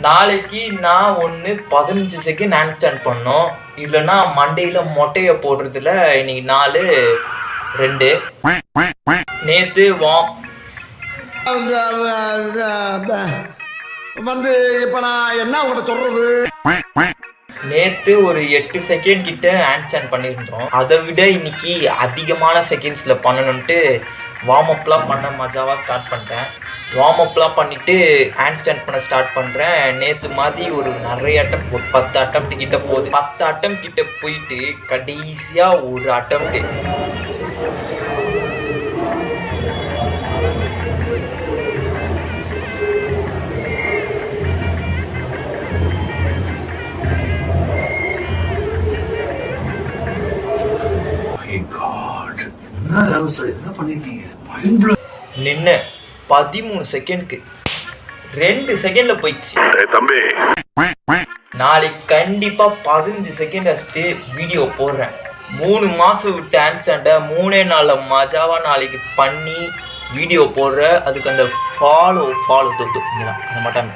நாளைக்கு நான் 15 second hand stand பண்ணோம். இல்லைன்னா மண்டையில் மொட்டையை போடுறதுல இன்னைக்கு 4 2. நேற்று வந்து இப்போ நான் என்ன உங்கள்கிட்ட சொல்றது? நேற்று ஒரு 8 செகண்ட் கிட்ட ஹேண்ட் ஸ்டாண்ட் பண்ணியிருந்தோம். அதை விட இன்னைக்கு அதிகமான செகண்ட்ஸில் பண்ணணுன்ட்டு வார்ம் அப்லாம் பண்ண மஜாவாக ஸ்டார்ட் பண்ணிட்டேன். வார்ம் அப்லாம் பண்ணிவிட்டு ஹேண்ட் ஸ்டாண்ட் பண்ண ஸ்டார்ட் பண்ணுறேன். நேற்று மாதிரி ஒரு நிறைய அட்டம், ஒரு 10 அட்டம் கிட்ட போகுது. 10 அட்டம் கிட்ட போயிட்டு கடைசியாக ஒரு அட்டம் நின்று 13 செகண்ட்க்கு 2 செகண்ட்ல போயிடுச்சு. நாளைக்கு கண்டிப்பா 15 செகண்ட் வச்சுட்டு வீடியோ போடுறேன். 3 மாசம் விட்டு ஹேண்ட் ஸ்டாண்டை 3 நாள்ல மஜாவா நாளைக்கு பண்ணி வீடியோ போடுற. அதுக்கு அந்த ஃபாலோ தொட்டு அந்த மட்டும்